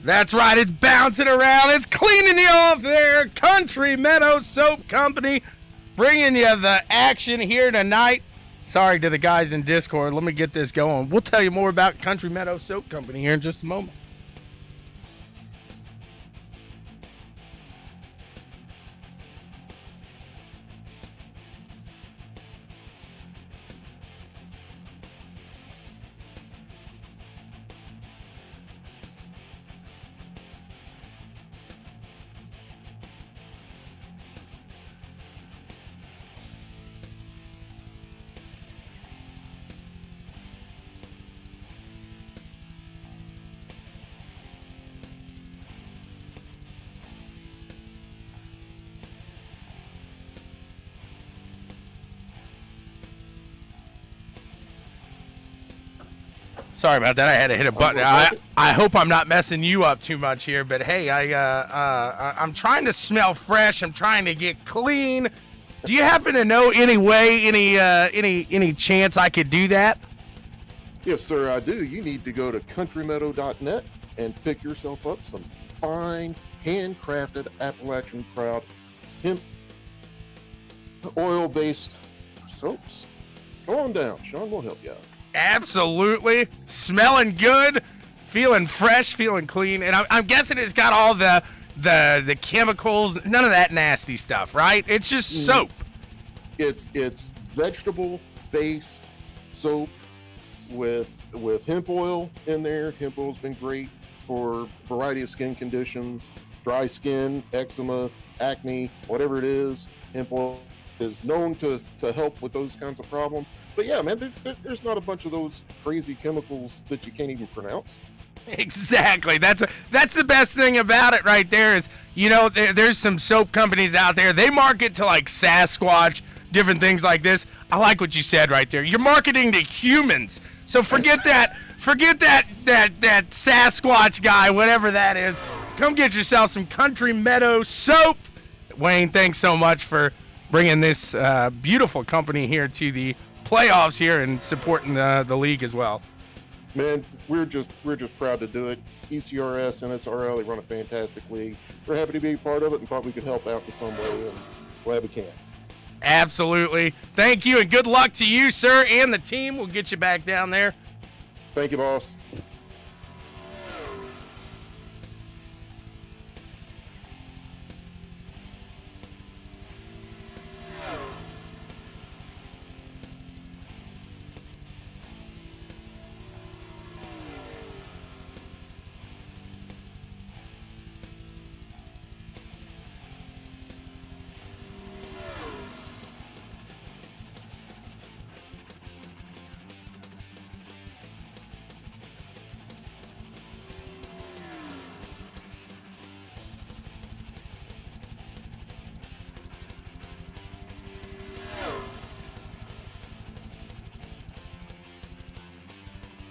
That's right, it's bouncing around, it's cleaning you off there. Country Meadow Soap Company bringing you the action here tonight. Sorry to the guys in Discord, let me get this going. We'll tell you more about Country Meadow Soap Company here in just a moment. Sorry about that. I had to hit a button. I hope I'm not messing you up too much here, but hey, I'm trying to smell fresh. I'm trying to get clean. Do you happen to know any way, any chance I could do that? Yes, sir, I do. You need to go to countrymeadow.net and pick yourself up some fine, handcrafted Appalachian proud hemp oil-based soaps. Go on down. Shawn will help you out. Absolutely. Smelling good, feeling fresh, feeling clean. And I'm guessing it's got all the chemicals, none of that nasty stuff, right? It's just soap. It's vegetable-based soap with hemp oil in there. Hemp oil's been great for a variety of skin conditions, dry skin, eczema, acne, whatever it is. Hemp oil is known to help with those kinds of problems. But yeah, man, there's not a bunch of those crazy chemicals that you can't even pronounce. Exactly. That's the best thing about it right there is, you know, there's some soap companies out there. They market to like Sasquatch, different things like this. I like what you said right there. You're marketing to humans. So forget that Sasquatch guy, whatever that is. Come get yourself some Country Meadow soap. Wayne, thanks so much for bringing this beautiful company here to the playoffs here and supporting the league as well. Man, we're just proud to do it. ECRS, NSRL, they run a fantastic league. We're happy to be a part of it and thought we could help out in some way, and glad we can. Absolutely. Thank you, and good luck to you, sir, and the team. We'll get you back down there. Thank you, boss.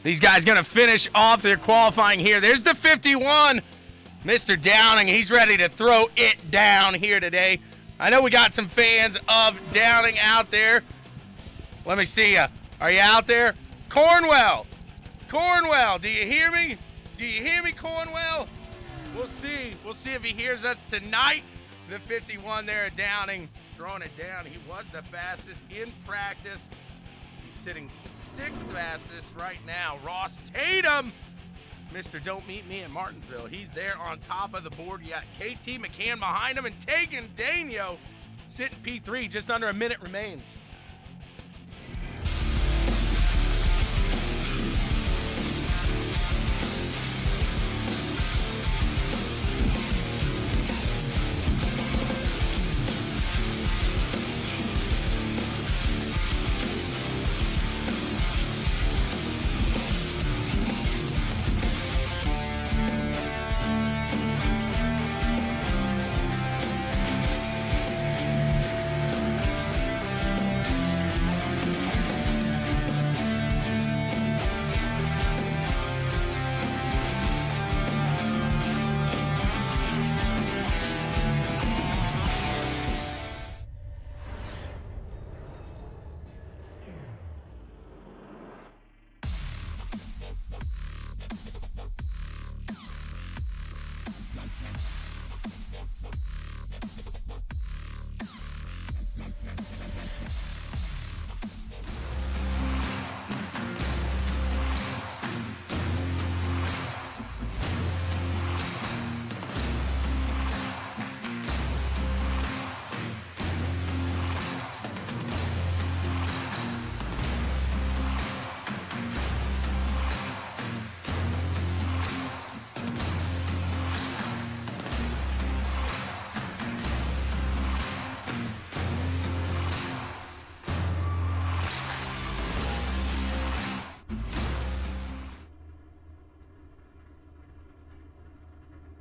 These guys going to finish off their qualifying here. There's the 51, Mr. Downing. He's ready to throw it down here today. I know we got some fans of Downing out there. Let me see you. Are you out there? Cornwell, do you hear me? Do you hear me, Cornwell? We'll see. We'll see if he hears us tonight. The 51 there at Downing, throwing it down. He was the fastest in practice. He's sitting 6th fastest right now. Ross Tatum, Mr. Don't Meet Me in Martinsville. He's there on top of the board. You got KT McCann behind him, and Tegan Daño sitting P3. Just under a minute remains.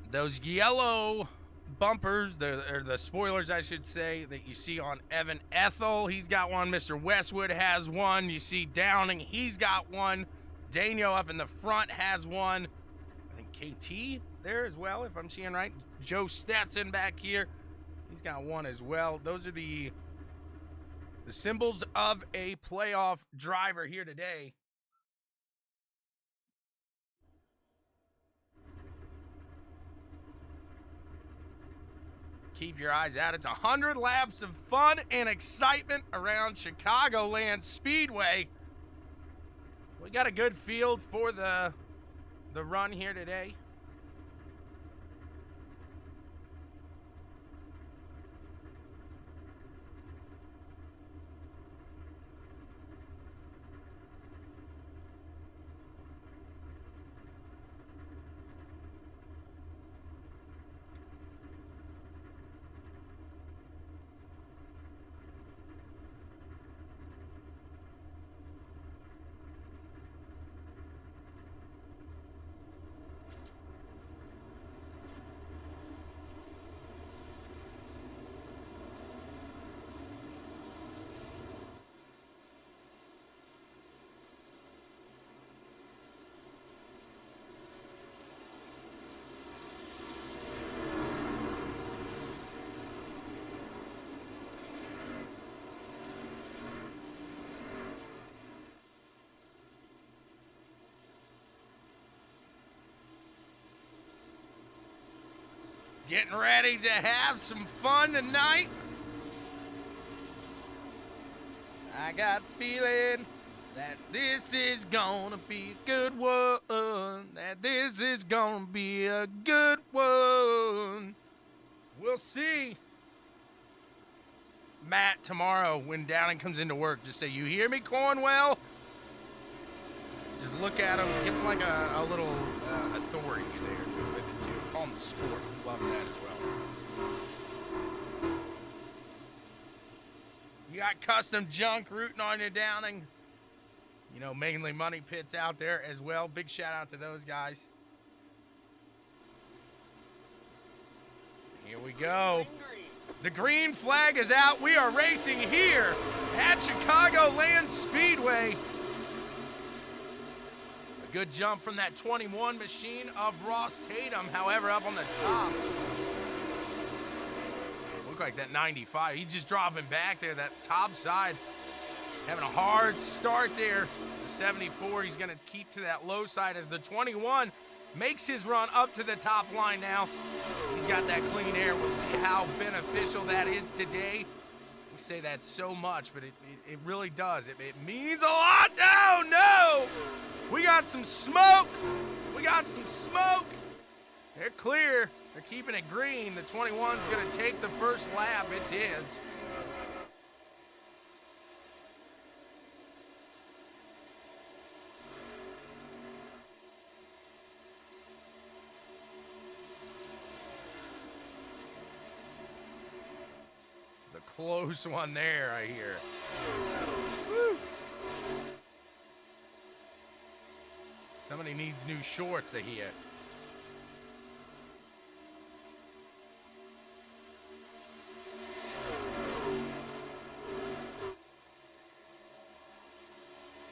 Those yellow bumpers, or the spoilers, I should say, that you see on Evan Ethel, he's got one. Mr. Westwood has one. You see Downing, he's got one. Daniel up in the front has one. I think KT there as well, if I'm seeing right. Joe Stetson back here, he's got one as well. Those are the symbols of a playoff driver here today. Keep your eyes out. It's 100 laps of fun and excitement around Chicagoland Speedway. We got a good field for the run here today. Getting ready to have some fun tonight. I got a feeling that this is gonna be a good one. That this is gonna be a good one. We'll see. Matt, tomorrow when Downing comes into work, just say, "You hear me, Cornwell?" Just look at him, give him like a little authority there with it too. Call him sport. Love that as well. You got custom junk rooting on you, Downing. You know, mainly money pits out there as well. Big shout out to those guys. Here we go. The green flag is out. We are racing here at Chicagoland Speedway. A good jump from that 21 machine of Ross Tatum, however, up on the top. Look like that 95. He's just dropping back there, that top side. Having a hard start there. The 74, he's going to keep to that low side as the 21 makes his run up to the top line now. He's got that clean air. We'll see how beneficial that is today. We say that so much, but it really does. It means a lot. Oh, no! We got some smoke. We got some smoke. They're clear. They're keeping it green. The 21's going to take the first lap. It's his. Close one there, I hear. Woo. Somebody needs new shorts, I hear.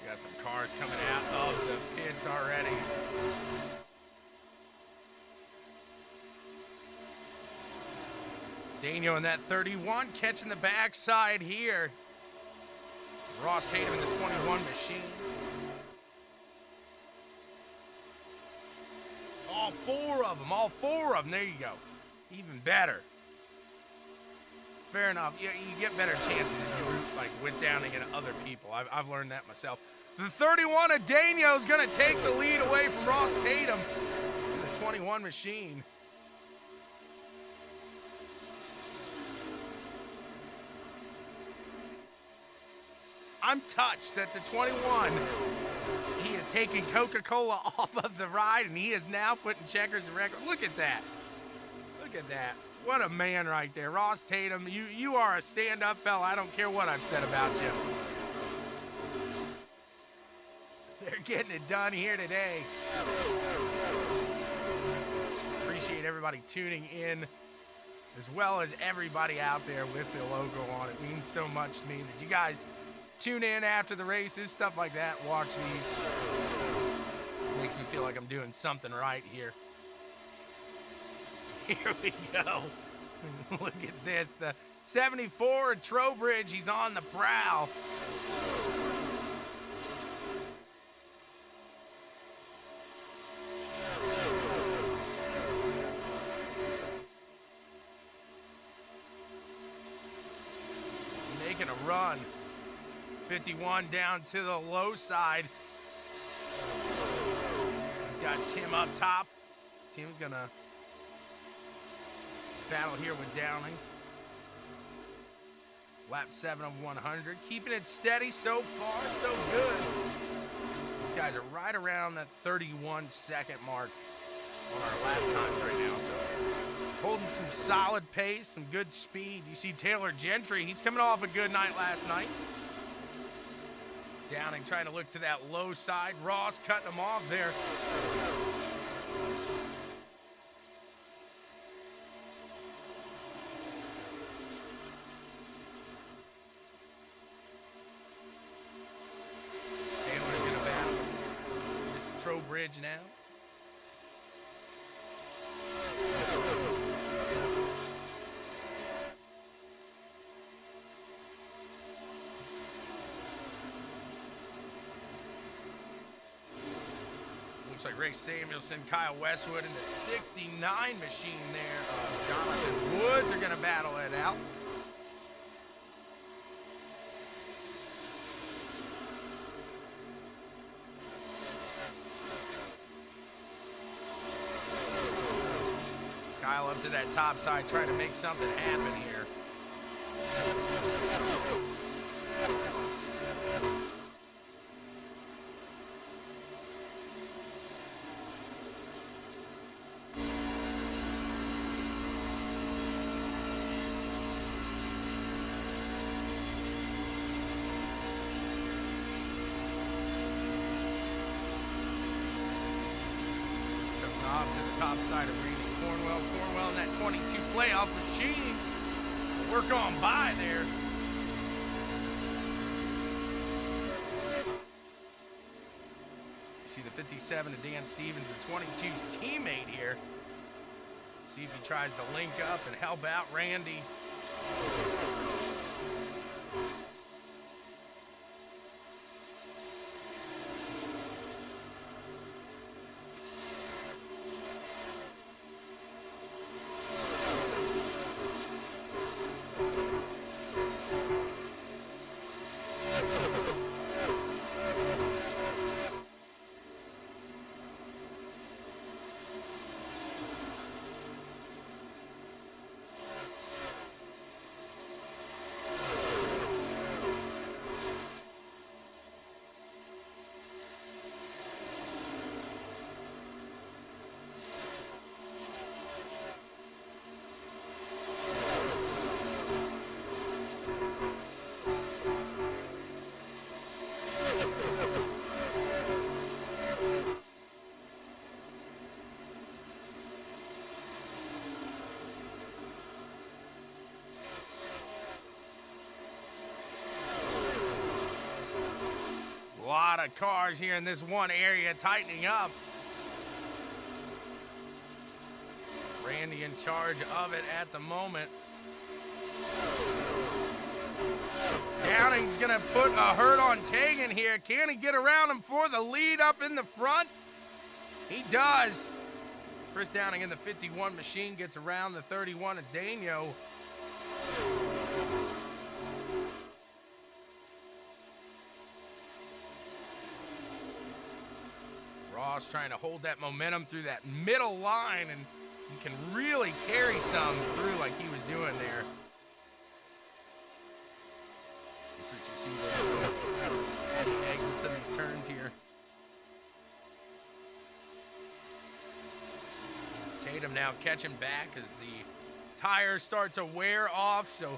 Got some cars coming out of the pits already. Daniel in that 31 catching the backside here. Ross Tatum in the 21 machine. All four of them. There you go. Even better. Fair enough. You get better chances if you root like with Downing and other people. I've learned that myself. The 31 of Daniel is going to take the lead away from Ross Tatum in the 21 machine. I'm touched that the 21, he has taken Coca-Cola off of the ride, and he is now putting Checkers in record. Look at that. Look at that. What a man right there. Ross Tatum, you are a stand-up fella. I don't care what I've said about you. They're getting it done here today. appreciate everybody tuning in, as well as everybody out there with the logo on. It means so much to me that you guys tune in after the races, stuff like that, watch these. Makes me feel like I'm doing something right here. Here we go. Look at this. The 74 at Trowbridge. He's on the prowl. Making a run. 51 down to the low side. He's got Tim up top. Tim's gonna battle here with Downing. Lap 7 of 100. Keeping it steady so far, so good. These guys are right around that 31-second mark on our lap times right now. So holding some solid pace, some good speed. You see Taylor Gentry. He's coming off a good night last night. Downing trying to look to that low side. Ross cutting him off there. Bridge now. Looks like Ray Samuelson, Kyle Westwood, and the 69 machine there. Jonathan Woods are going to battle it out. Kyle up to that top side, trying to make something happen here. Jumping off to the top side of Randy Cornwell in that 22 playoff machine. Work on by there. You see the 57 of Dan Stevens, the 22's teammate here. See if he tries to link up and help out Randy. A lot of cars here in this one area tightening up. Randy in charge of it at the moment. Downing's gonna put a hurt on Tegan here. Can he get around him for the lead up in the front? He does. Chris Downing in the 51 machine gets around the 31 of Daño. Ross trying to hold that momentum through that middle line, and you can really carry some through like he was doing there. That's what you see there. The exits of these turns here. Tatum now catching back as the tires start to wear off, so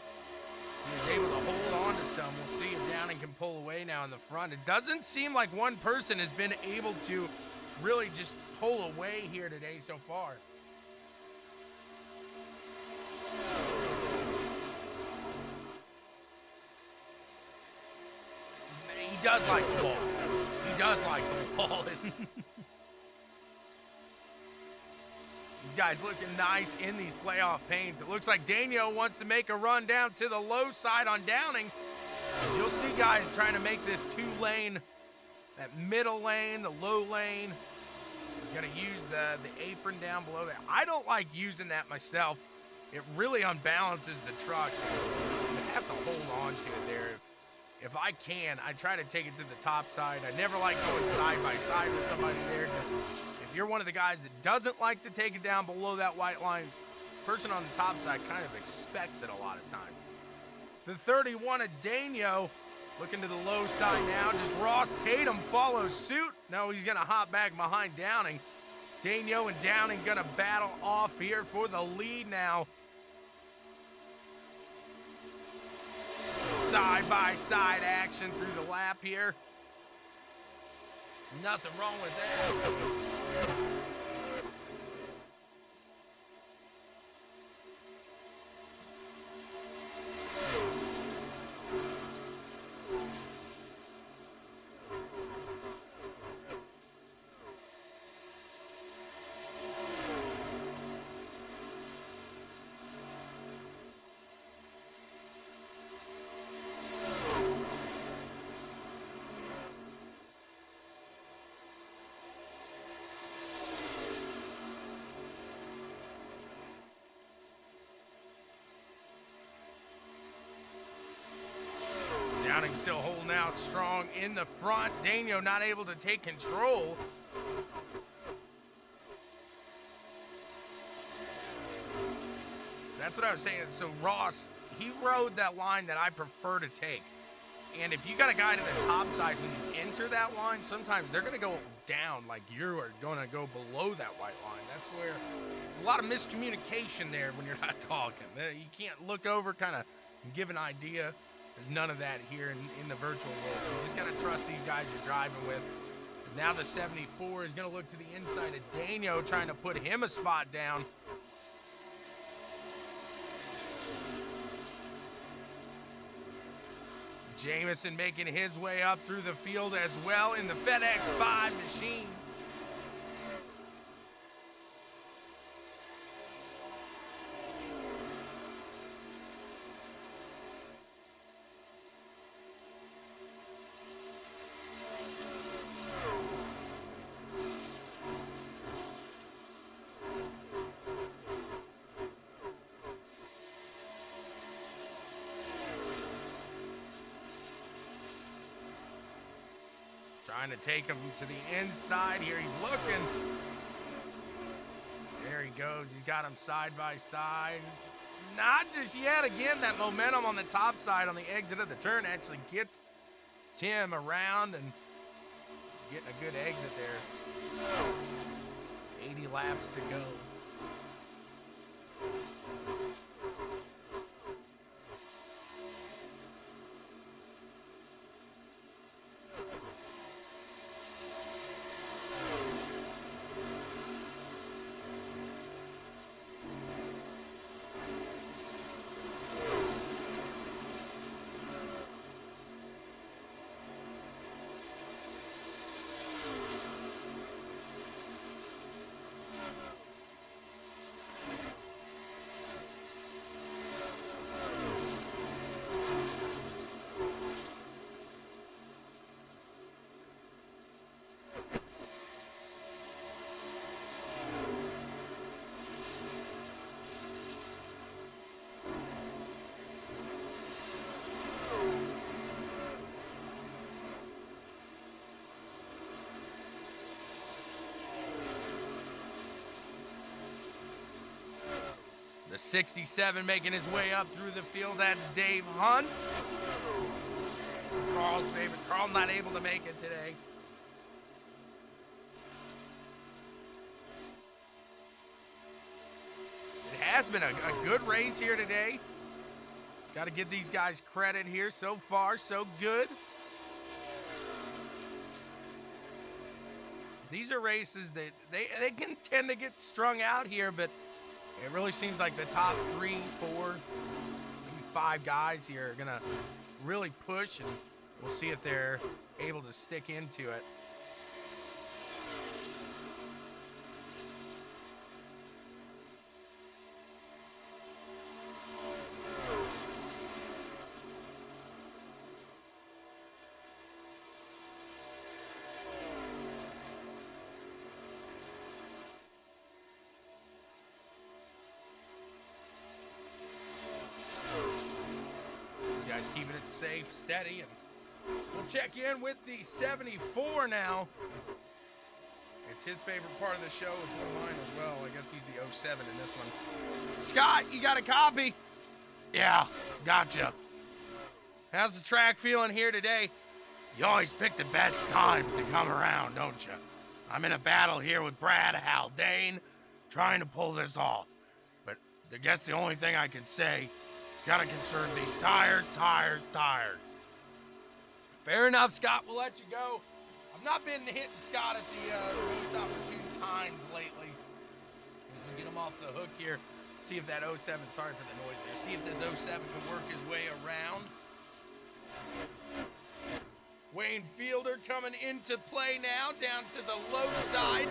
he's able to hold on to some. We'll see if Downing can pull away now in the front. It doesn't seem like one person has been able to really just pull away here today so far. He does like the ball. He does like the ball. These guys looking nice in these playoff paints. It looks like Daniel wants to make a run down to the low side on Downing. As you'll see guys trying to make this 2-lane, that middle lane, the low lane. He's going to use the apron down below there. I don't like using that myself. It really unbalances the truck. I have to hold on to it there. If I can, I try to take it to the top side. I never like going side by side with somebody there. If you're one of the guys that doesn't like to take it down below that white line, the person on the top side kind of expects it a lot of times. The 31 of Daniel looking to the low side now. Does Ross Tatum follow suit? No, he's going to hop back behind Downing. Daniel and Downing going to battle off here for the lead now. Side-by-side action through the lap here. Nothing wrong with that. Downing still holding out strong in the front. Daniel not able to take control. That's what I was saying. So Ross, he rode that line that I prefer to take. And if you got a guy to the top side, when you enter that line, sometimes they're going to go down like you are going to go below that white line. That's where a lot of miscommunication there when you're not talking. You can't look over, kind of give an idea. There's none of that here in the virtual world. You just got to trust these guys you're driving with. Now the 74 is going to look to the inside of Daniel, trying to put him a spot down. Jamison making his way up through the field as well in the FedEx 5 machine. Trying to take him to the inside here. He's looking. There he goes. He's got him side by side. Not just yet. Again, that momentum on the top side on the exit of the turn actually gets Tim around and getting a good exit there. 80 laps to go. The 67 making his way up through the field. That's Dave Hunt. Carl's favorite. Carl not able to make it today. It has been a good race here today. Got to give these guys credit here. So far, so good. These are races that they can tend to get strung out here, but It really seems like the top 3, 4, maybe 5 guys here are going to really push, and we'll see if they're able to stick into it. Guys keeping it safe, steady, and we'll check in with the 74 now. It's his favorite part of the show. It's one of mine as well. I guess he's the 07 in this one. Scott, you got a copy? Yeah, gotcha. How's the track feeling here today? You always pick the best times to come around, don't you? I'm in a battle here with Brad Haldane, trying to pull this off. But I guess the only thing I can say, gotta conserve these tires. Fair enough, Scott. We'll let you go. I've not been hitting Scott at the most opportune times lately. We'll get him off the hook here. See if that 07, sorry for the noise there, see if this 07 can work his way around. Wayne Fielder coming into play now, down to the low side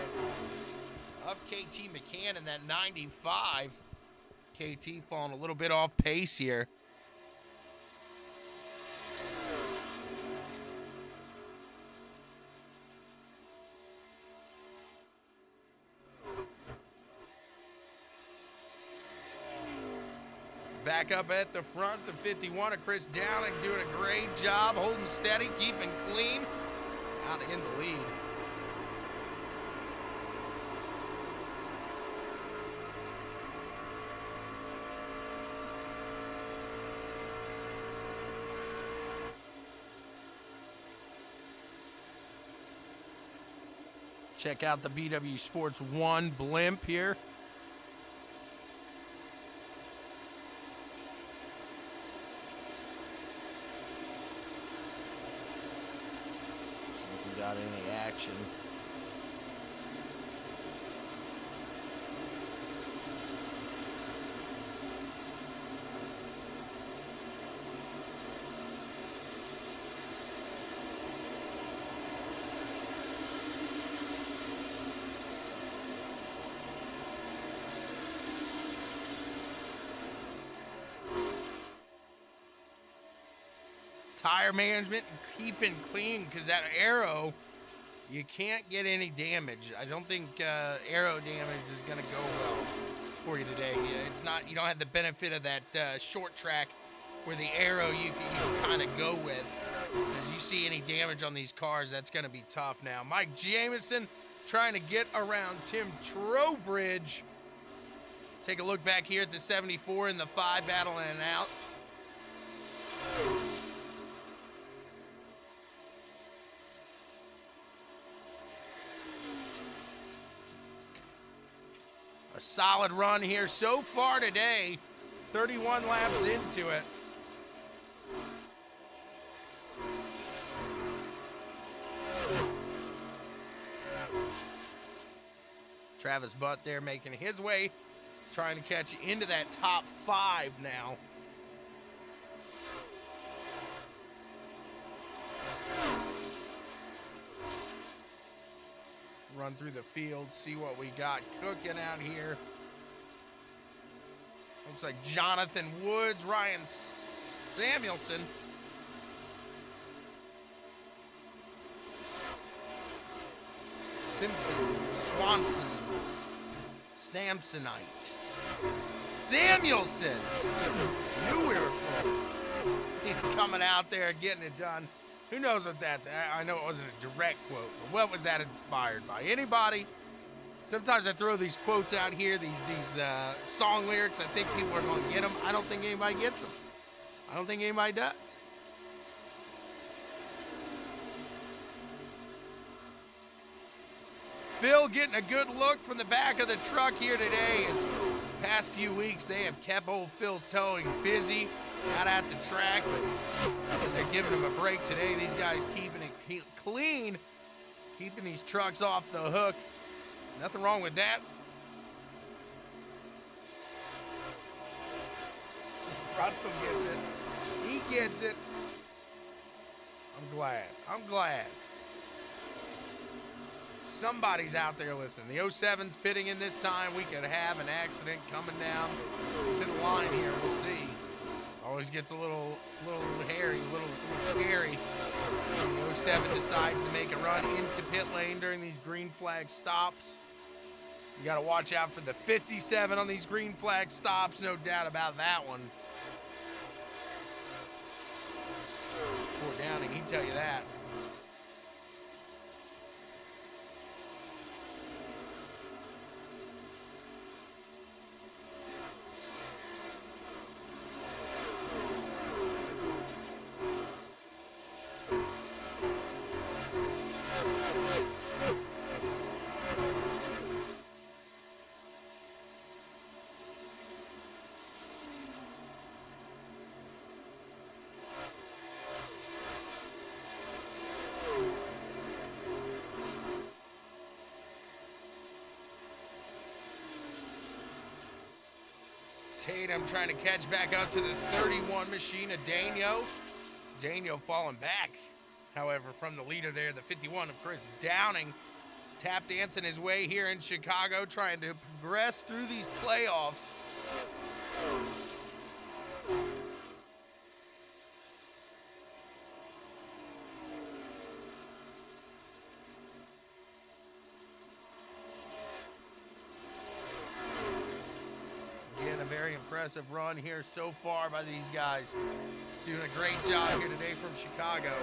of KT McCann in that 95. KT falling a little bit off pace here. Back up at the front, the 51 of Chris Downing doing a great job, holding steady, keeping clean, out in the lead. Check out the BW Sports 1 blimp here. See if we got any action. Tire management and keeping clean, because that aero, you can't get any damage. I don't think aero damage is going to go well for you today. It's not, you don't have the benefit of that short track where the aero you can kind of go with. As you see any damage on these cars, that's going to be tough now. Mike Jamison trying to get around Tim Trowbridge. Take a look back here at the 74 in the 5 battling it out. A solid run here so far today. 31 laps into it. Travis Butt there making his way, trying to catch into that top 5 now. Run through the field, see what we got cooking out here. Looks like Jonathan Woods, Ryan Samuelson. Simpson, Swanson, Samsonite, Samuelson. Knew we were close. He's coming out there getting it done. Who knows what that's? I know it wasn't a direct quote, but what was that inspired by? Anybody? Sometimes I throw these quotes out here, these song lyrics. I think people are going to get them. I don't think anybody gets them. I don't think anybody does. Phil getting a good look from the back of the truck here today. As past few weeks, they have kept old Phil's towing busy out at the track, but they're giving him a break today. These guys keeping it clean, keeping these trucks off the hook. Nothing wrong with that. Russell gets it. He gets it. I'm glad. I'm glad. Somebody's out there listening. The 07's pitting in this time. We could have an accident coming down to the line here. We'll see. Always gets a little hairy, a little scary. The 07 decides to make a run into pit lane during these green flag stops. You got to watch out for the 57 on these green flag stops. No doubt about that one. Poor Downing, he'd tell you that. Tatum trying to catch back up to the 31 machine of Daniel. Daniel falling back, however, from the leader there, the 51 of Chris Downing. Tap dancing his way here in Chicago, trying to progress through these playoffs. Very impressive run here so far by these guys. Doing a great job here today from Chicago.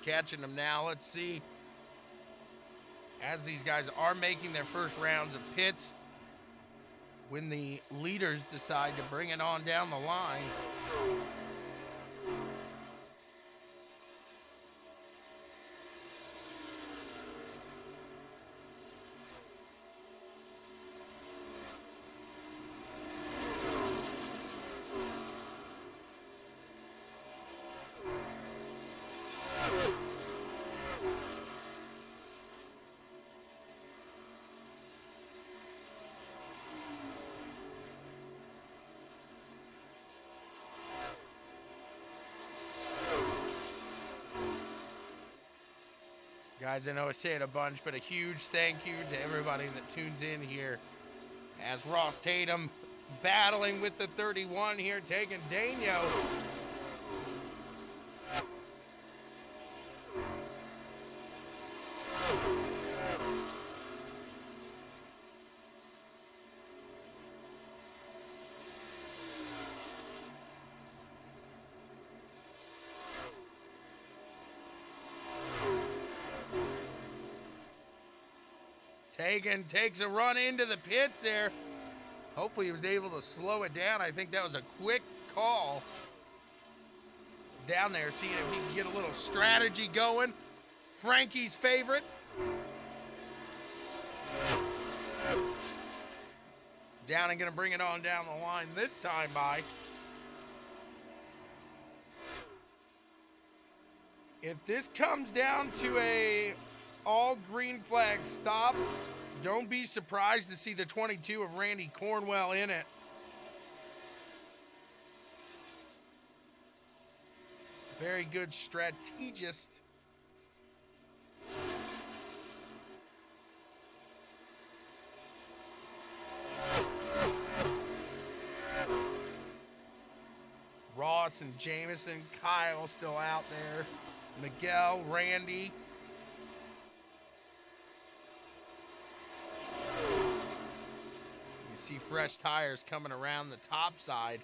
Catching them now. Let's see. As these guys are making their first rounds of pits, when the leaders decide to bring it on down the line. Guys, I know I say it a bunch, but a huge thank you to everybody that tunes in here. As Ross Tatum battling with the 31 here, taking Daniel. Hagen takes a run into the pits there. Hopefully he was able to slow it down. I think that was a quick call down there, seeing if he can get a little strategy going. Frankie's favorite. Downing gonna bring it on down the line this time by. If this comes down to a all green flag stop, don't be surprised to see the 22 of Randy Cornwell in it. Very good strategist. Ross and Jameson, Kyle still out there. Miguel, Randy. See fresh tires coming around the top side.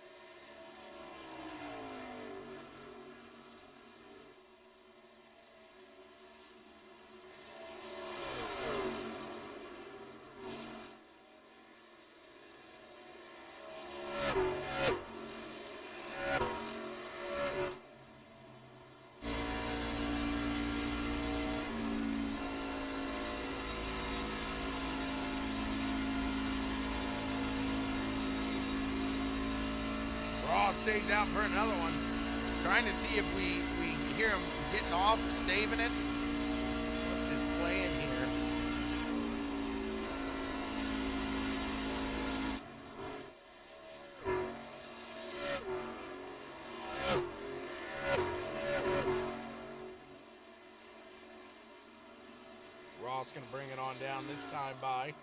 stays out for another one. Trying to see if we hear him getting off, saving it. What's his plan here? Ross going to bring it on down this time by.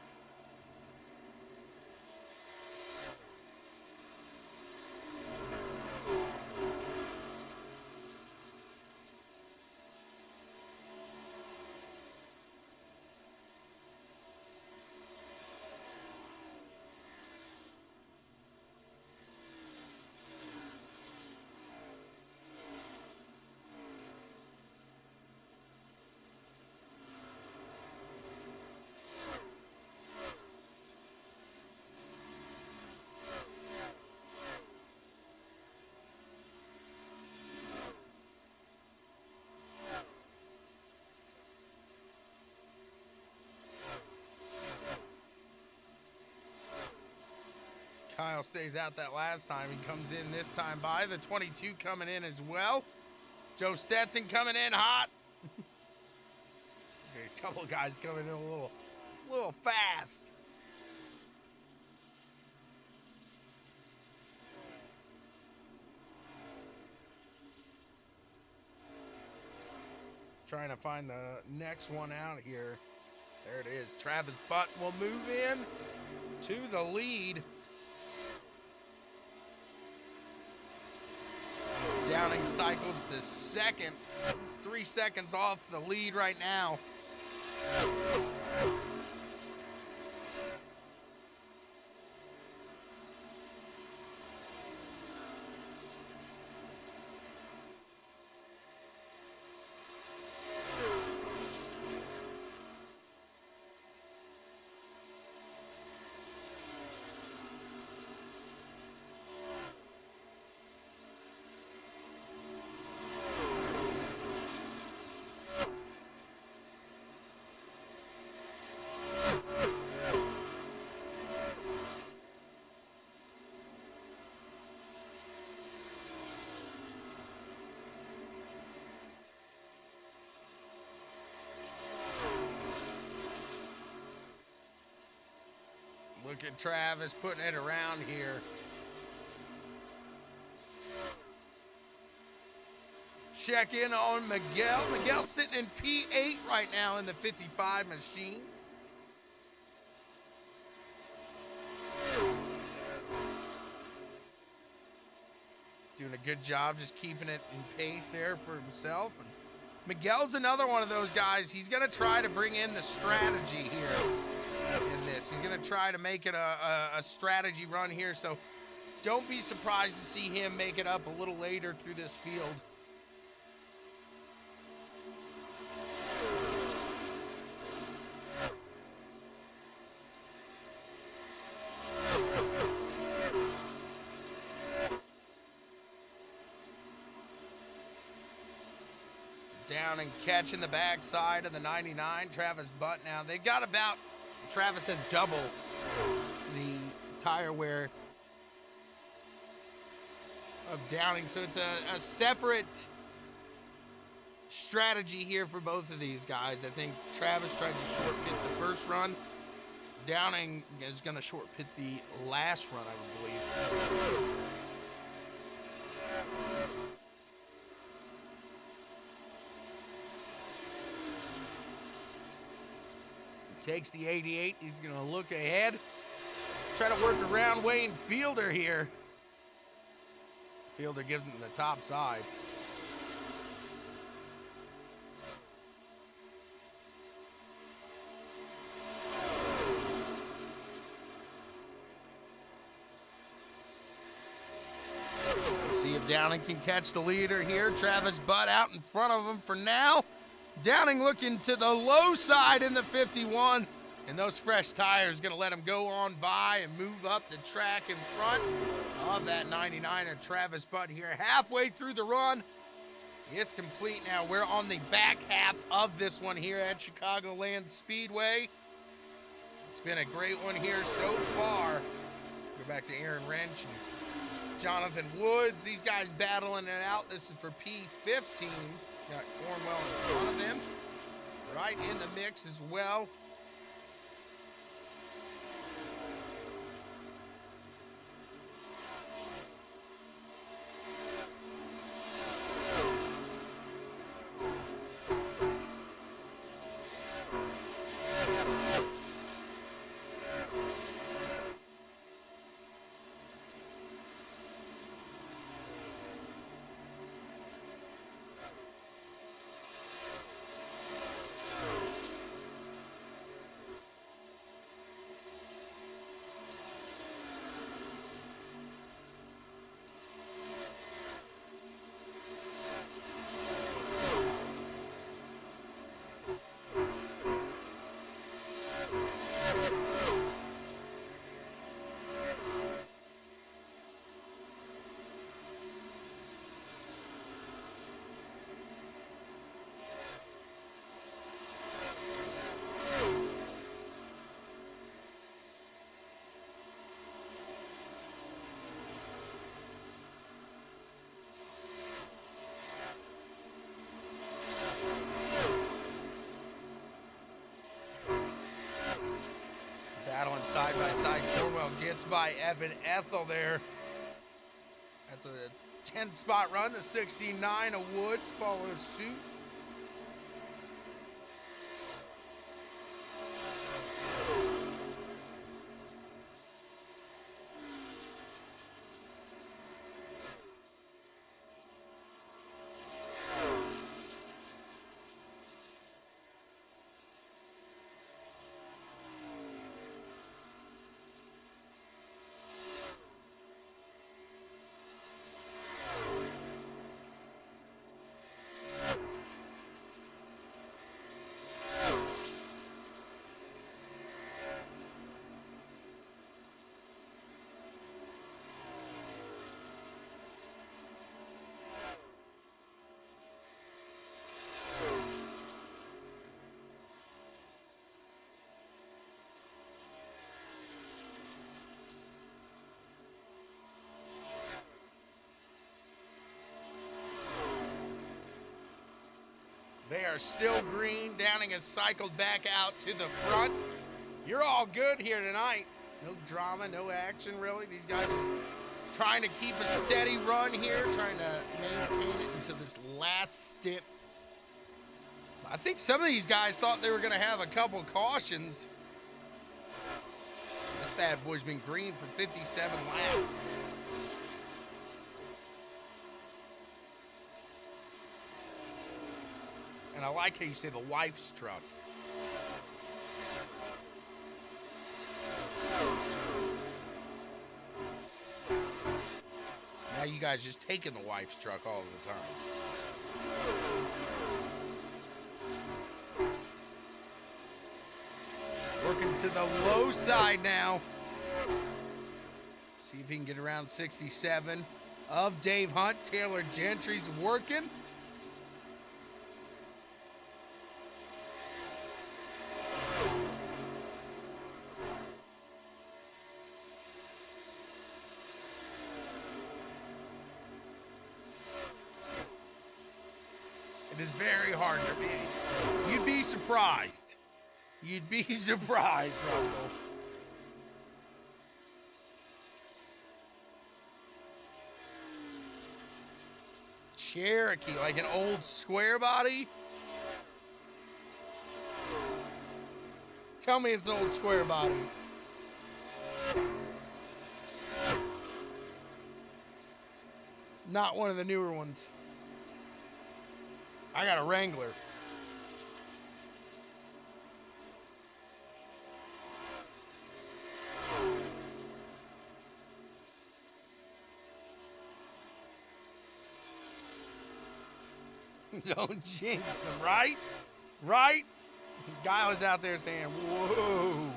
Kyle stays out that last time. He comes in this time by. The 22 coming in as well. Joe Stetson coming in hot. Okay, a couple of guys coming in a little fast. Trying to find the next one out here. There it is. Travis Butt will move in to the lead. Downing cycles to second. He's 3 seconds off the lead right now. Look at Travis putting it around here. Check in on Miguel. Miguel's sitting in P8 right now in the 55 machine. Doing a good job just keeping it in pace there for himself. And Miguel's another one of those guys. He's going to try to bring in the strategy here in this. He's going to try to make it a strategy run here. So don't be surprised to see him make it up a little later through this field. Down and catching the backside of the 99, Travis Butt. Now they've got about, Travis has double the tire wear of Downing, so it's a separate strategy here for both of these guys. I think Travis tried to short pit the first run. Downing is going to short pit the last run, I believe. Takes the 88. He's going to look ahead. Try to work around Wayne Fielder here. Fielder gives him the top side. See if Downing can catch the leader here. Travis Butt out in front of him for now. Downing looking to the low side in the 51, and those fresh tires going to let him go on by and move up the track in front of that 99 of Travis Butt here. Halfway through the run, it's complete now. We're on the back half of this one here at Chicagoland Speedway. It's been a great one here so far. Go back to Aaron Wrench and Jonathan Woods. These guys battling it out. This is for P15. Got Cornwell in front of them. Right in the mix as well. Battling side by side. Cornwell gets by Evan Ethel there. That's a 10-spot run. The 69 of Woods follows suit. They are still green. Downing has cycled back out to the front. You're all good here tonight. No drama, no action really. These guys just trying to keep a steady run here, trying to maintain it into this last stint. I think some of these guys thought they were going to have a couple cautions. This bad boy's been green for 57 laps. And I like how you say the wife's truck. Now you guys just taking the wife's truck all the time. Working to the low side now. See if he can get around 67 of Dave Hunt. Taylor Gentry's working. It is very hard to be. You'd be surprised. You'd be surprised, Russell. Cherokee, like an old square body. Tell me it's an old square body. Not one of the newer ones. I got a Wrangler. Don't jinx them, right? Right? Guy was out there saying, whoa.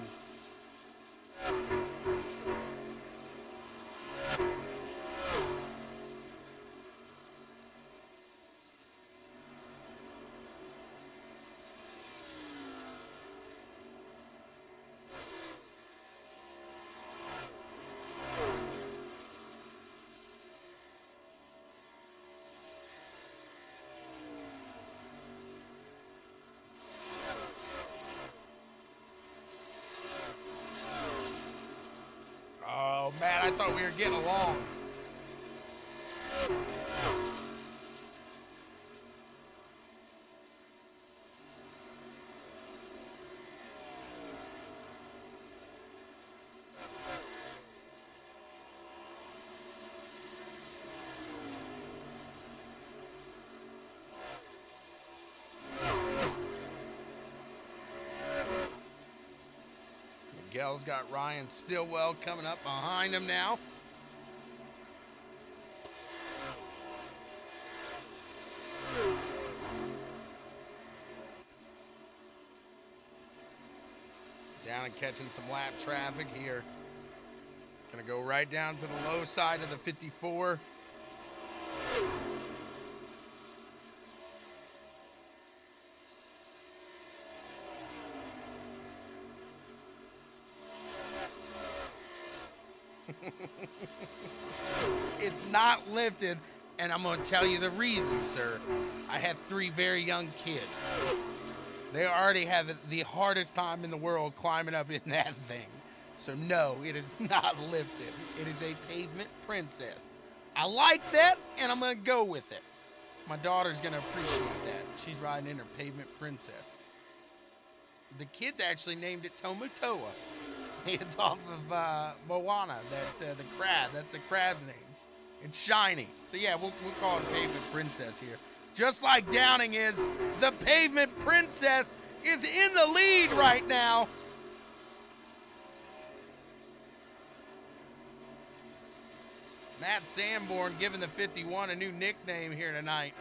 I thought we were getting along. Miguel's got Ryan Stillwell coming up behind him now. Down and catching some lap traffic here. Gonna go right down to the low side of the 54. It's not lifted, and I'm going to tell you the reason, sir. I have 3 very young kids. They already have the hardest time in the world climbing up in that thing. So no, it is not lifted. It is a pavement princess. I like that, and I'm going to go with it. My daughter's going to appreciate that. She's riding in her pavement princess. The kids actually named it Tomotoa. It's off of Moana, the crab. That's the crab's name. It's shiny. So yeah, we'll call it a pavement princess here. Just like Downing is, the pavement princess is in the lead right now. Matt Sanborn giving the 51 a new nickname here tonight.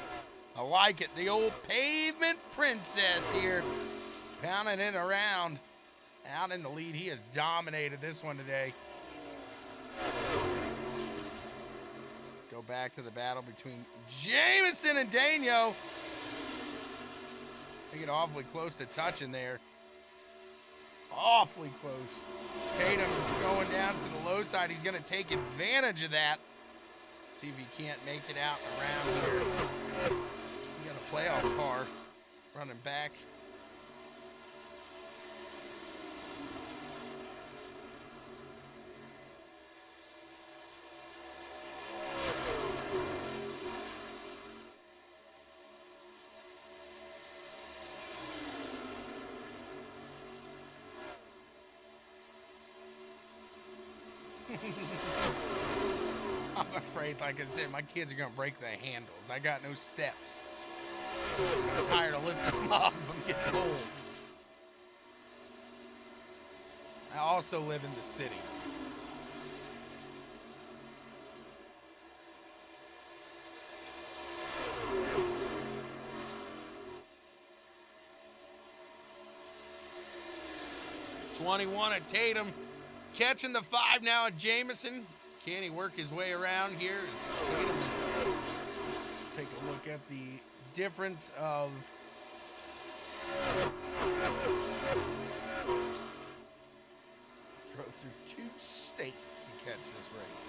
I like it. The old pavement princess here. Pounding it around. Out in the lead. He has dominated this one today. Go back to the battle between Jameson and Daniel. They get awfully close to touching there. Awfully close. Tatum going down to the low side. He's going to take advantage of that. See if he can't make it out around here. We got a playoff car running back. I'm afraid, like I said, my kids are going to break the handles. I got no steps. I'm tired of lifting them up. I'm getting old. I also live in the city. #21 at Tatum. Catching the 5 now at Jameson. Can he work his way around here? Tatum is, take a look at the difference of drove through 2 states to catch this race.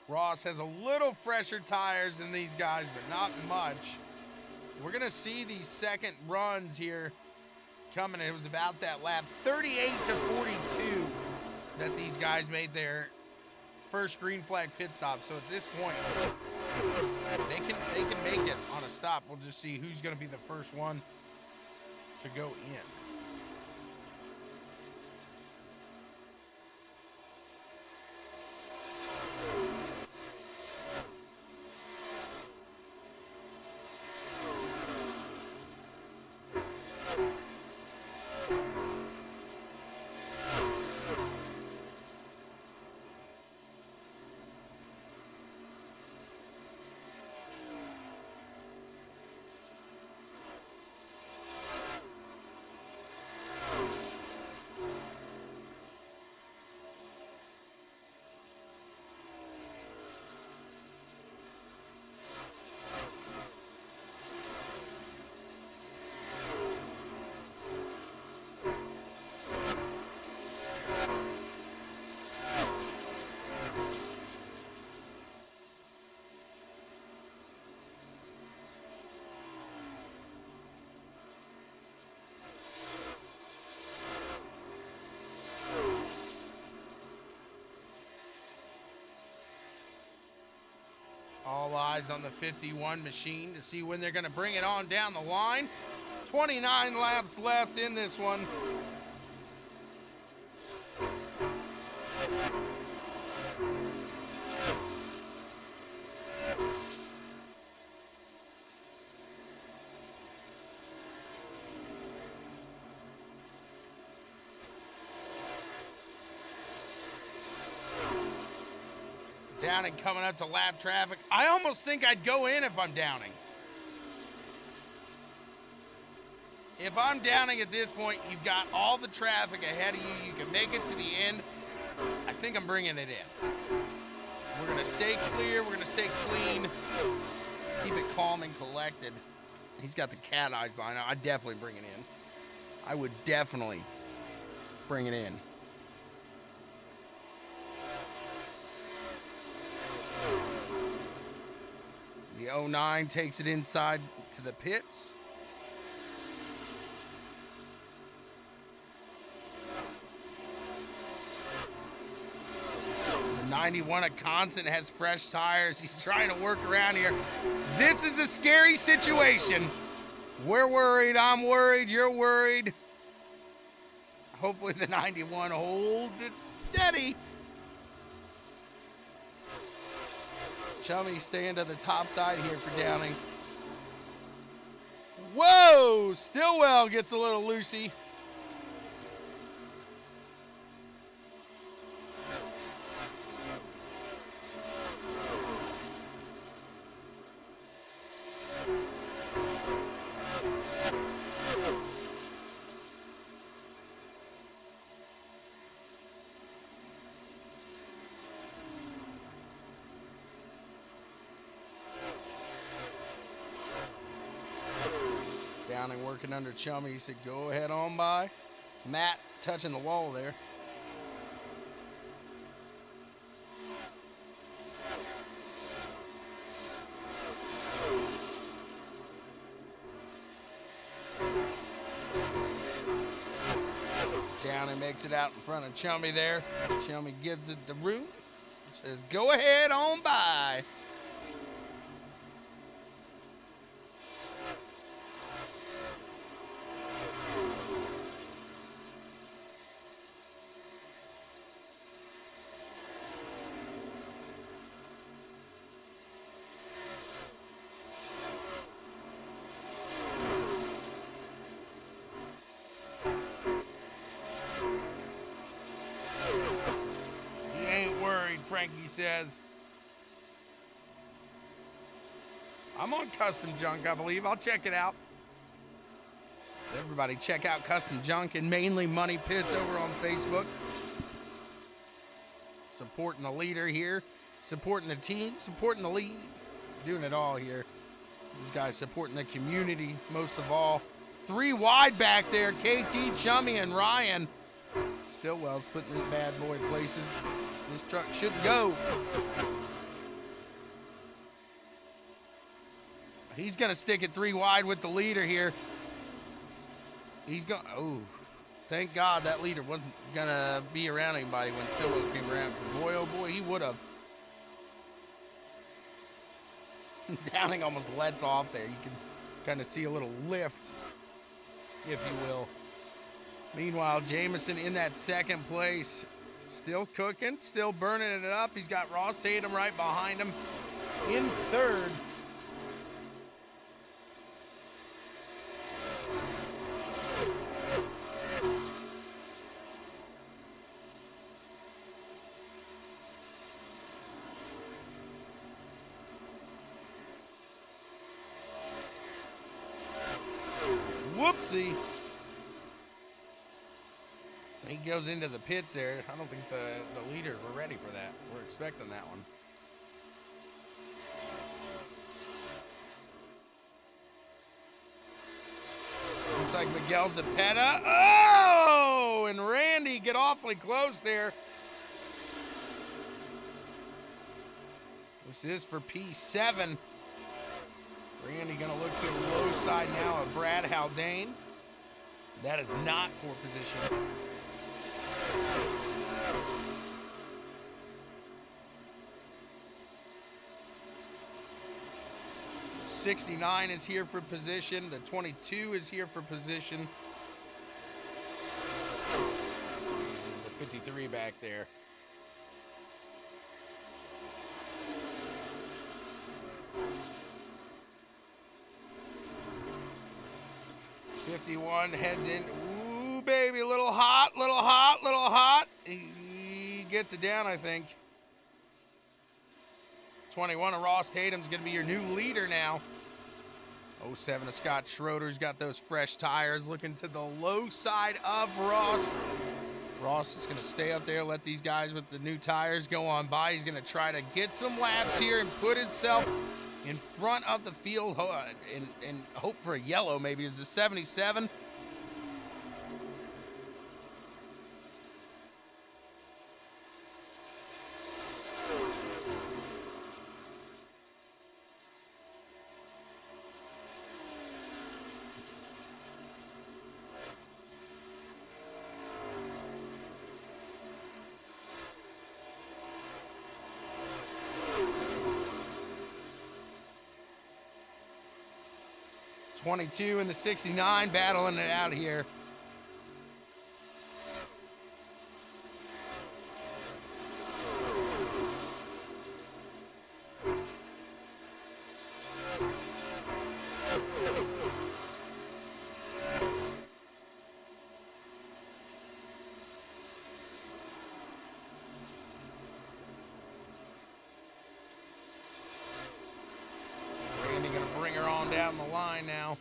Ross has a little fresher tires than these guys, but not much. We're going to see these second runs here coming. It was about that lap 38 to 42 that these guys made their first green flag pit stop. So at this point, they can make it on a stop. We'll just see who's going to be the first one to go in. All eyes on the 51 machine to see when they're going to bring it on down the line. 29 laps left in this one. Downing coming up to lap traffic. I almost think I'd go in if I'm Downing. If I'm Downing at this point, you've got all the traffic ahead of you. You can make it to the end. I think I'm bringing it in. We're going to stay clear. We're going to stay clean. Keep it calm and collected. He's got the cat eyes behind him. I'd definitely bring it in. I would definitely bring it in. The 09 takes it inside to the pits. The 91 at Constant has fresh tires. He's trying to work around here. This is a scary situation. We're worried. I'm worried. You're worried. Hopefully the 91 holds it steady. Chummy staying to the top side here for Downing. Whoa! Stillwell gets a little loosey. Downing working under Chummy. He said, go ahead on by. Matt touching the wall there. Downing makes it out in front of Chummy there. Chummy gives it the room. Says, go ahead on by. Frankie says, I'm on Custom Junk, I believe. I'll check it out. Everybody check out Custom Junk and Mainly Money Pits over on Facebook. Supporting the leader here. Supporting the team. Supporting the lead. Doing it all here. These guys supporting the community most of all. 3 wide back there. KT, Chummy, and Ryan. Stillwell's putting this bad boy places. This truck shouldn't go. He's going to stick it 3 wide with the leader here. He's going, oh, thank God that leader wasn't going to be around anybody when Stillwell came around. Boy, oh boy, he would have. Downing almost lets off there. You can kind of see a little lift, if you will. Meanwhile, Jameson in that second place. Still cooking, still burning it up. He's got Ross Tatum right behind him in third. Whoopsie. He goes into the pits there. I don't think the leaders were ready for that. We're expecting that one. Looks like Miguel Zepeda. Oh! And Randy get awfully close there. This is for P7. Randy going to look to the low side now of Brad Haldane. That is not for position. 69 is here for position. The 22 is here for position. The 53 back there. '51 heads in. Ooh, baby, a little hot, little hot, little hot. He gets it down, I think. 21 of Ross Tatum's going to be your new leader now. 07 of Scott Schroeder's got those fresh tires, looking to the low side of Ross. Ross is going to stay up there, let these guys with the new tires go on by. He's going to try to get some laps here and put himself in front of the field and hope for a yellow maybe. Is the 77. '22 and the 69 battling it out here. Randy gonna bring her on down the line now.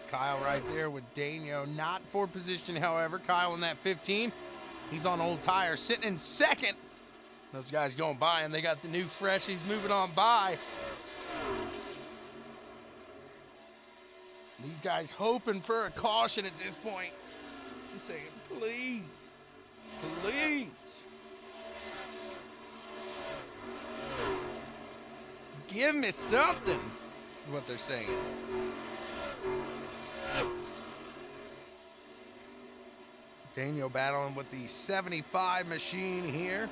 Kyle right there with Daniel, not for position, however. Kyle in that 15. He's on old tires, sitting in second. Those guys going by, and they got the new freshies moving on by. These guys hoping for a caution at this point. I'm saying, please, please. Give me something, is what they're saying. Daniel battling with the 75 machine here.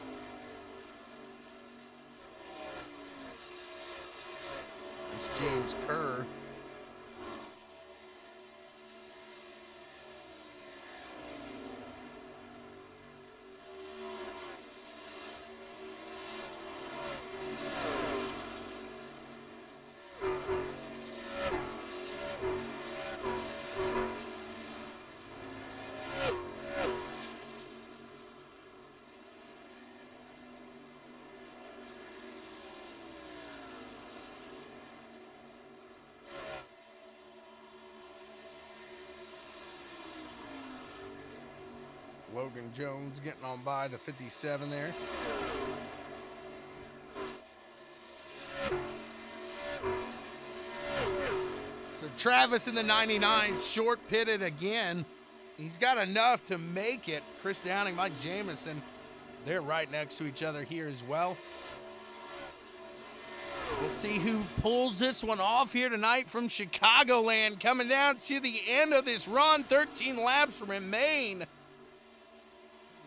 It's James Kerr. Logan Jones getting on by the 57 there. So Travis in the 99, short pitted again. He's got enough to make it. Chris Downing, Mike Jamison, they're right next to each other here as well. We'll see who pulls this one off here tonight from Chicagoland. Coming down to the end of this run, 13 laps remain.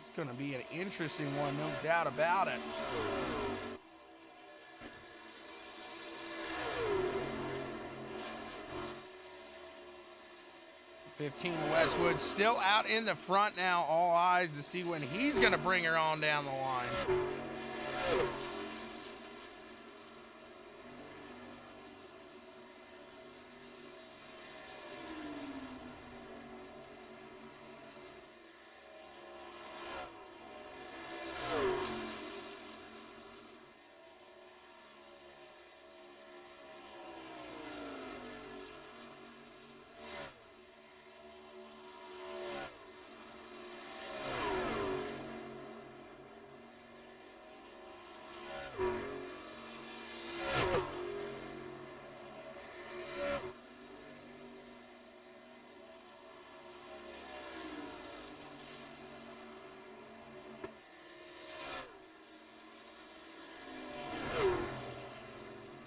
It's going to be an interesting one, no doubt about it. '15 Westwood still out in the front now. All eyes to see when he's going to bring her on down the line.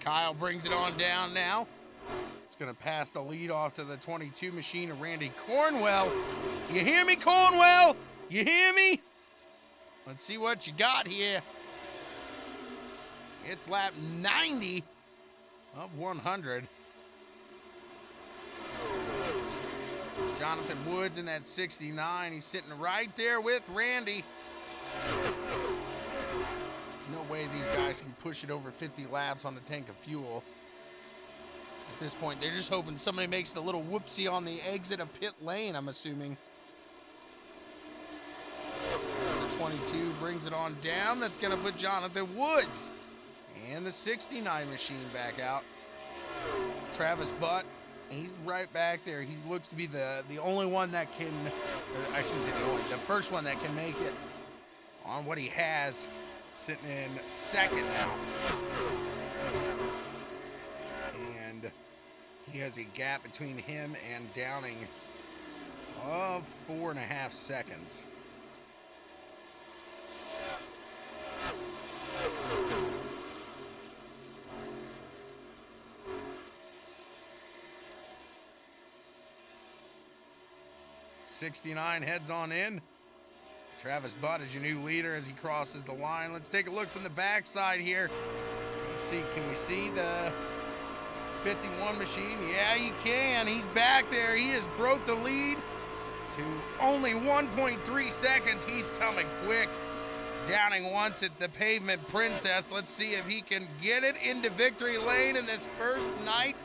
Kyle brings it on down now. It's going to pass the lead off to the 22 machine of Randy Cornwell. You hear me, Cornwell? You hear me? Let's see what you got here. It's lap 90 of 100. Jonathan Woods in that 69. He's sitting right there with Randy. No way these guys can push it over 50 laps on the tank of fuel. At this point, they're just hoping somebody makes the little whoopsie on the exit of pit lane, I'm assuming. The 22 brings it on down. That's going to put Jonathan Woods and the 69 machine back out. Travis Butt, he's right back there. He looks to be the only one that can, or I shouldn't say the only, the first one that can make it on what he has, sitting in second now. And he has a gap between him and Downing of 4.5 seconds. '69 heads on in. Travis Butt is your new leader as he crosses the line. Let's take a look from the backside here. Let's see, can we see the 51 machine? Yeah, you can. He's back there. He has broke the lead to only 1.3 seconds. He's coming quick. Downing wants it, the pavement princess. Let's see if he can get it into victory lane in this first night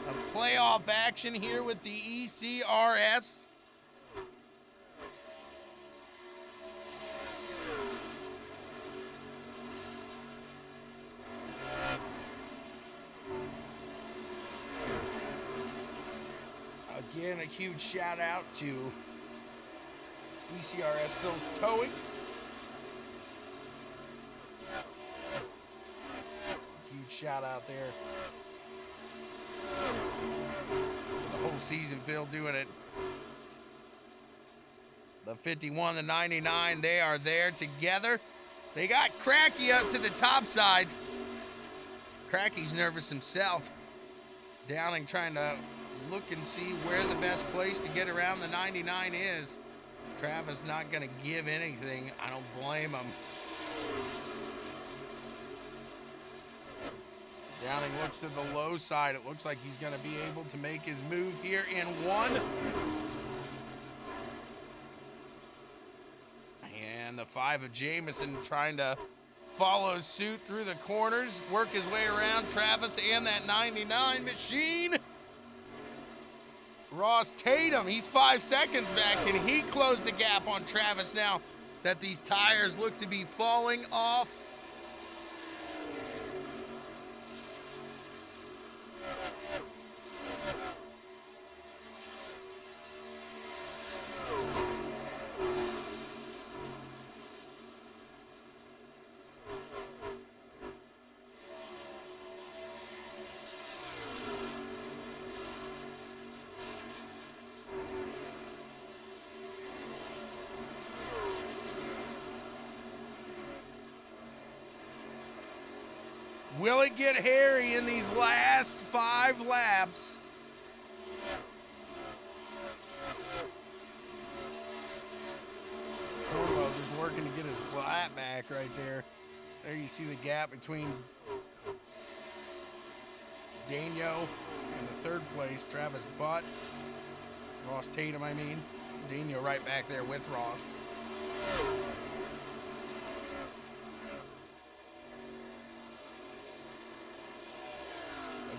of playoff action here with the ECRS. Again, a huge shout out to ECRS Bill's Towing. Huge shout out there. The whole season, Phil, doing it. The 51, the 99, they are there together. They got Cracky up to the top side. Cracky's nervous himself. Downing trying to look and see where the best place to get around the 99 is. Travis not going to give anything. I don't blame him. Downing looks to the low side. It looks like he's going to be able to make his move here in one. And the 5 of Jameson trying to follow suit through the corners, work his way around Travis and that 99 machine. Ross Tatum, he's 5 seconds back, and he closed the gap on Travis now that these tires look to be falling off. Will it get hairy in these last 5 laps? Cornwell just working to get his lap back right there. There you see the gap between Daniel and the 3rd place, Travis Butt. Ross Tatum, I mean. Daniel right back there with Ross.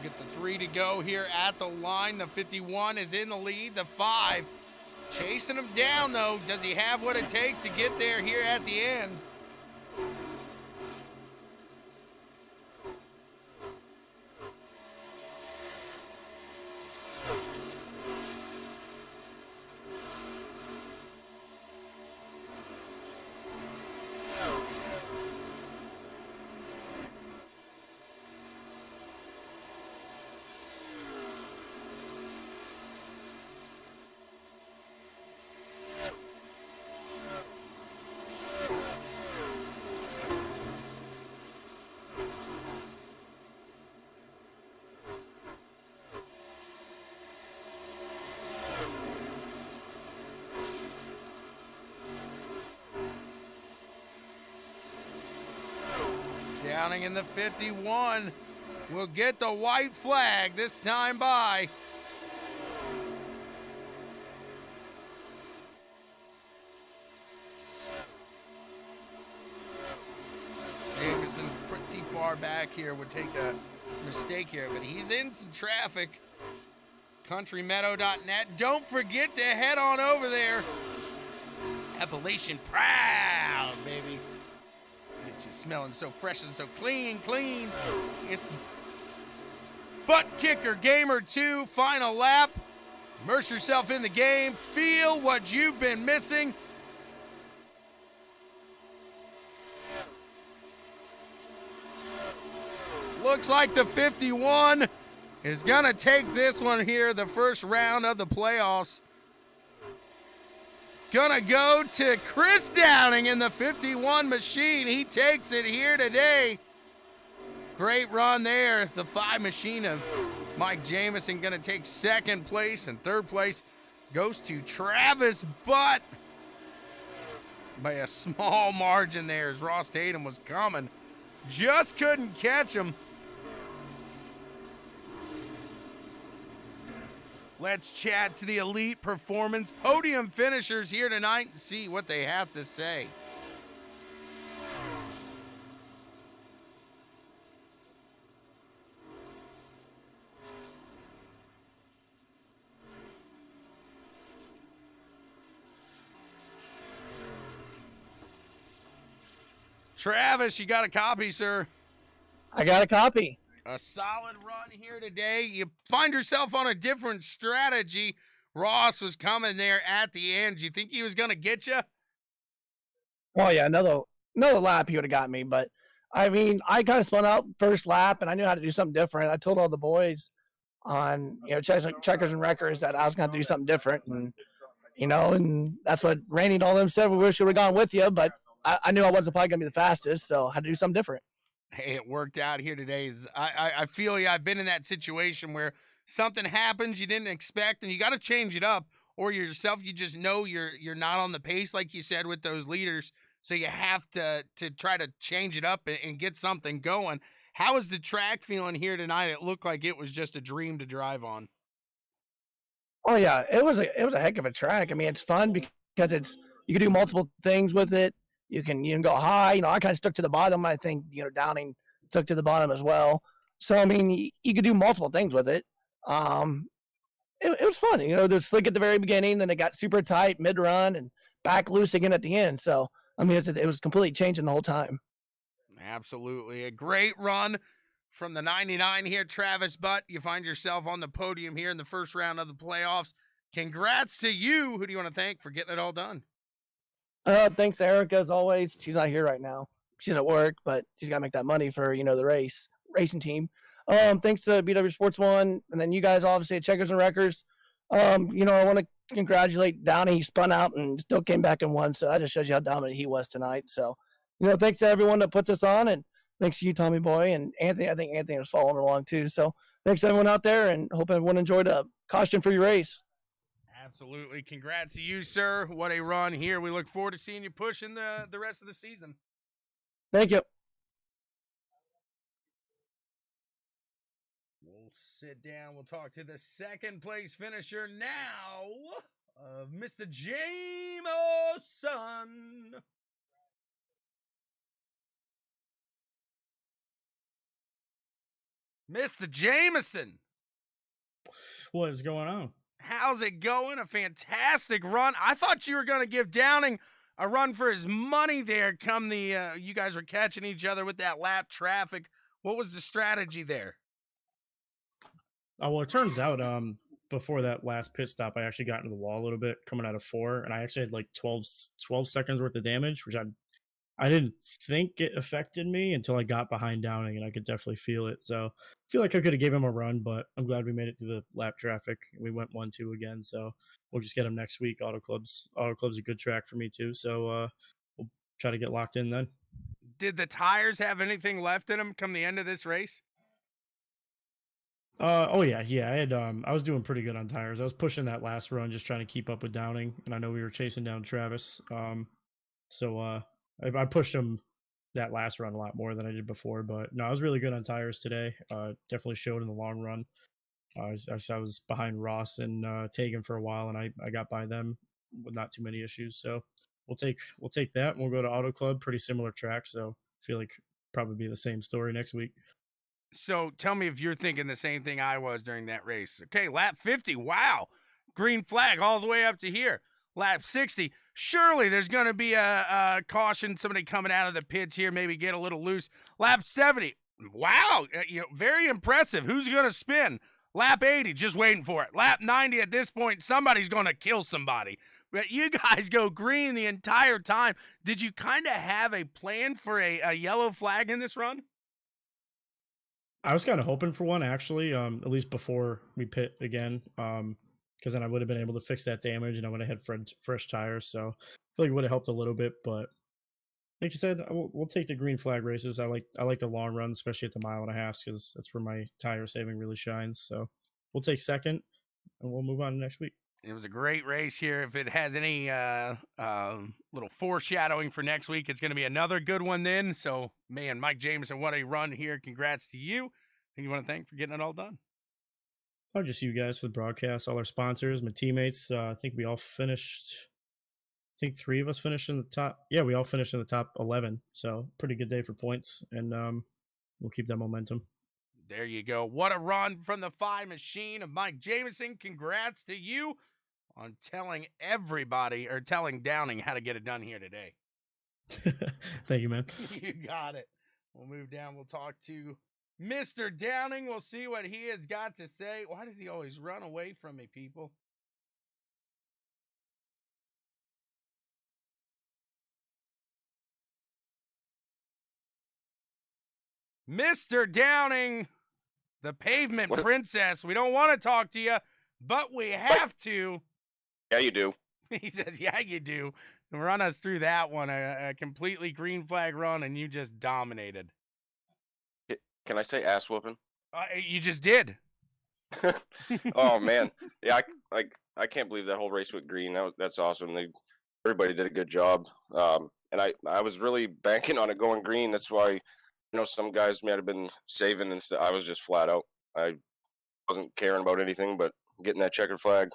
Get the 3 to go here at the line. The 51 is in the lead. The 5 chasing him down, though. Does he have what it takes to get there here at the end? Downing in the 51 will get the white flag this time by. Davison pretty far back here would take a mistake here, but he's in some traffic. CountryMeadow.net. Don't forget to head on over there. Appalachian proud, baby. Get you smelling so fresh and so clean. It's ButtKicker Gamer 2, final lap. Immerse yourself in the game. Feel what you've been missing. Looks like the 51 is going to take this one here, the first round of the playoffs. Gonna go to Chris Downing in the 51 machine. He takes it here today. Great run there. The 5 machine of Mike Jamison gonna take second place, and third place goes to Travis Butt by a small margin there as Ross Tatum was coming. Just couldn't catch him. Let's chat to the Elite Performance podium finishers here tonight and see what they have to say. Travis, you got a copy, sir? I got a copy. A solid run here today. You find yourself on a different strategy. Ross was coming there at the end. Do you think he was going to get you? Well, yeah, another lap he would have got me. But, I mean, I kind of spun out first lap, and I knew how to do something different. I told all the boys on, checkers and wreckers that I was going to do something different. And, and that's what Randy and all them said. We wish we would have gone with you, but I knew I wasn't probably going to be the fastest, so I had to do something different. Hey, it worked out here today. I feel you. I've been in that situation where something happens you didn't expect, and you got to change it up, or yourself, you just know you're not on the pace, like you said, with those leaders. So you have to try to change it up and get something going. How is the track feeling here tonight? It looked like it was just a dream to drive on. Oh yeah, it was a heck of a track. I mean, it's fun because you can do multiple things with it. You can go high. I kind of stuck to the bottom. I think Downing stuck to the bottom as well. So I mean, you could do multiple things with it. It was fun. The slick at the very beginning, then it got super tight mid run and back loose again at the end. So I mean, it was completely changing the whole time. Absolutely, a great run from the 99 here, Travis Butt. You find yourself on the podium here in the first round of the playoffs. Congrats to you. Who do you want to thank for getting it all done? Thanks, Erica, as always. She's not here right now. She's at work, but she's got to make that money for, the racing team. Thanks to BWSPORTS 1, and then you guys, obviously, at Checkers and Wreckers. I want to congratulate Downey. He spun out and still came back and won, so that just shows you how dominant he was tonight. So, thanks to everyone that puts us on, and thanks to you, Tommy Boy, and Anthony. I think Anthony was following along, too. So, thanks to everyone out there, and hope everyone enjoyed a costume-free race. Absolutely. Congrats to you, sir. What a run here. We look forward to seeing you pushing the rest of the season. Thank you. We'll sit down. We'll talk to the second place finisher now of Mr. Jameson. Mr. Jameson. What is going on? How's it going? A fantastic run. I thought you were going to give Downing a run for his money there come the you guys were catching each other with that lap traffic. What was the strategy there? Oh, well, it turns out before that last pit stop, I actually got into the wall a little bit coming out of 4, and I actually had like 12 seconds worth of damage, which I didn't think it affected me until I got behind Downing, and I could definitely feel it. So I feel like I could have gave him a run, but I'm glad we made it through the lap traffic. We went 1-2 again, so we'll just get him next week. Auto Club's a good track for me too, so we'll try to get locked in then. Did the tires have anything left in them come the end of this race? Oh yeah. I was doing pretty good on tires. I was pushing that last run, just trying to keep up with Downing, and I know we were chasing down Travis. So I pushed him that last run a lot more than I did before. But no, I was really good on tires today. Definitely showed in the long run. I was behind Ross and Tegan for a while, and I got by them with not too many issues. So we'll take that, and we'll go to Auto Club. Pretty similar track, so I feel like probably be the same story next week. So tell me if you're thinking the same thing I was during that race. Okay, lap 50, wow. Green flag all the way up to here. Lap 60, surely there's going to be a caution, somebody coming out of the pits here, maybe get a little loose. Lap 70, wow, very impressive. Who's going to spin? Lap 80, just waiting for it. Lap 90, at this point, somebody's going to kill somebody. But you guys go green the entire time. Did you kind of have a plan for a yellow flag in this run? I was kind of hoping for one, actually, at least before we pit again, because then I would have been able to fix that damage and I would have had fresh tires. So I feel like it would have helped a little bit. But like you said, we'll take the green flag races. I like the long run, especially at the 1.5 miles, because that's where my tire saving really shines. So we'll take second, and we'll move on to next week. It was a great race here. If it has any little foreshadowing for next week, it's going to be another good one then. So, man, Mike Jameson, what a run here. Congrats to you. And you want to thank for getting it all done. Oh, just you guys for the broadcast, all our sponsors, my teammates. I think we all finished. I think 3 of us finished in the top. Yeah, we all finished in the top 11. So pretty good day for points, and we'll keep that momentum. There you go. What a run from the 5 machine of Mike Jameson. Congrats to you on telling Downing how to get it done here today. Thank you, man. You got it. We'll move down. We'll talk to Mr. Downing. We'll see what he has got to say. Why does he always run away from me, people? Mr. Downing, the pavement princess. We don't want to talk to you, but we have to. Yeah, you do. He says, yeah, you do. Run us through that one, a completely green flag run, and you just dominated. Can I say ass whooping? You just did. Oh, man. Yeah, I can't believe that whole race went green. That's awesome. Everybody did a good job. And I was really banking on it going green. That's why, some guys might have been saving and stuff. I was just flat out. I wasn't caring about anything but getting that checkered flag.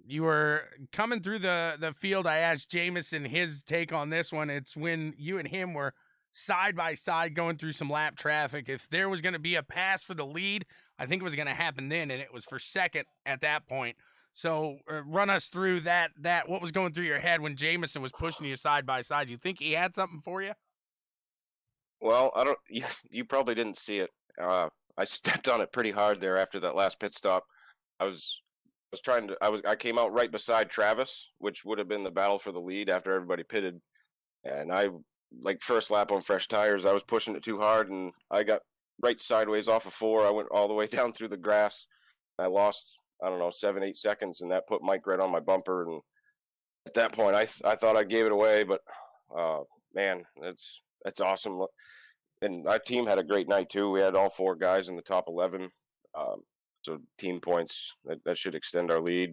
You were coming through the field. I asked Jameson his take on this one. It's when you and him were side by side going through some lap traffic. If there was going to be a pass for the lead, I think it was going to happen then, and it was for second at that point. So run us through that. What was going through your head when Jameson was pushing you side by side? You think he had something for you? Well, I don't. You probably didn't see it. I stepped on it pretty hard there after that last pit stop. I came out right beside Travis, which would have been the battle for the lead after everybody pitted. And first lap on fresh tires, I was pushing it too hard, and I got right sideways off of 4. I went all the way down through the grass. I lost, 7-8 seconds, and that put Mike right on my bumper. And at that point, I thought I gave it away, but man, that's awesome. And our team had a great night too. We had all 4 guys in the top 11. So team points, that should extend our lead.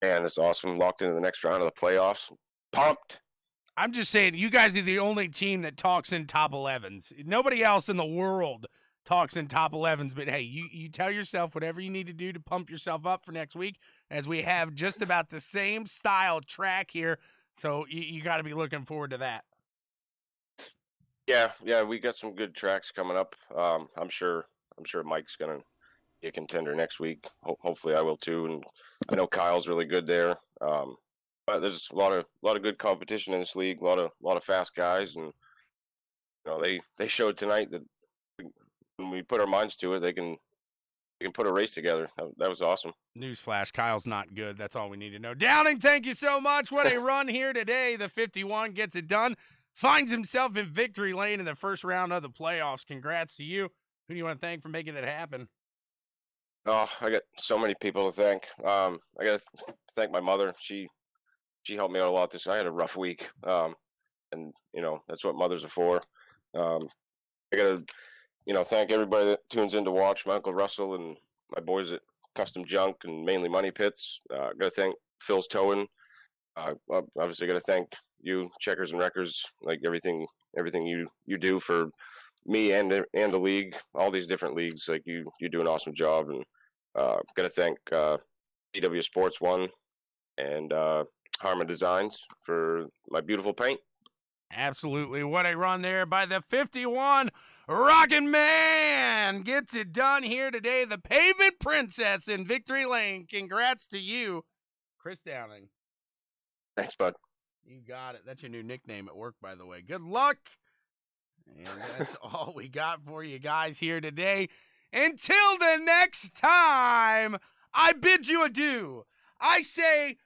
And that's awesome. Locked into the next round of the playoffs. Pumped. I'm just saying, you guys are the only team that talks in top 11s. Nobody else in the world talks in top 11s. But, hey, you tell yourself whatever you need to do to pump yourself up for next week, as we have just about the same style track here. So you got to be looking forward to that. Yeah, we got some good tracks coming up. I'm sure Mike's going to be a contender next week. Hopefully I will too. And I know Kyle's really good there. But there's a lot of good competition in this league. A lot of fast guys, and they showed tonight that when we put our minds to it, they can put a race together. That was awesome. Newsflash: Kyle's not good. That's all we need to know. Downing, thank you so much. What a run here today. The 51 gets it done. Finds himself in victory lane in the first round of the playoffs. Congrats to you. Who do you want to thank for making it happen? Oh, I got so many people to thank. I got to thank my mother. She helped me out a lot I had a rough week. And that's what mothers are for. I got to, thank everybody that tunes in to watch. My Uncle Russell and my boys at Custom Junk and Mainly Money Pits. Got to thank Phil's Towing. Obviously got to thank you, Checkers and Wreckers. Like everything everything you do for me and the league, all these different leagues. Like you do an awesome job, and gotta thank BWSPORTS 1 and Harmon Designs for my beautiful paint. Absolutely. What a run there by the 51 Rockin' Man. Gets it done here today. The Pavement Princess in Victory Lane. Congrats to you, Chris Downing. Thanks, bud. You got it. That's your new nickname at work, by the way. Good luck. And that's all we got for you guys here today. Until the next time, I bid you adieu. I say